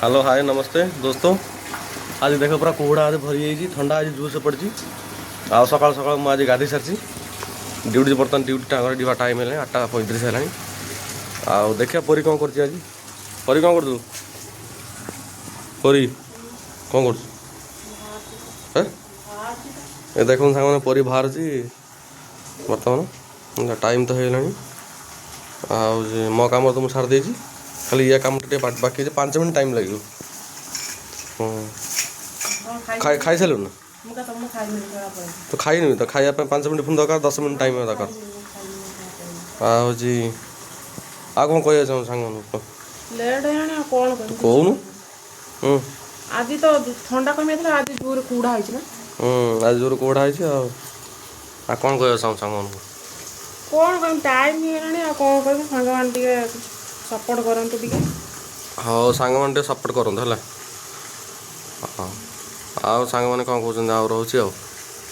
Hello hi नमस्ते दोस्तों। आज देख पूरा कुहुड़ा आज भरी जाइए ठंडा आज जूस पड़ी आ सका सका मुझे गाधे सारी ड्यूटी बर्तमान ड्यूटी टाइम जीवा टाइम है 8:35 है। आ देखिए परी कौन कर आज परी कौन कर परी कौन कर ए देख सांग परी बाहर बर्तमान टाइम तो है मो कम तो मुझे सारी खाली ये कम बाकी 5 मिनट टाइम लगे। खाई सारू ना तो खाई तो खाया 5 मिनट पुणी दरकार 10 मिनट टाइम दरकार आ कौन कह सांग कौन आज तो ठंडा कमी आज जोर कुड़ा आज जोर कुड़ा आ कौन कह सांग कौन कह टाइम है कौन कह सांग मान सपोर्ट करूँ हाँ सांग मैंने सपोर्ट करूँ है। हाँ सांग मैंने कौन कहते रोचे आ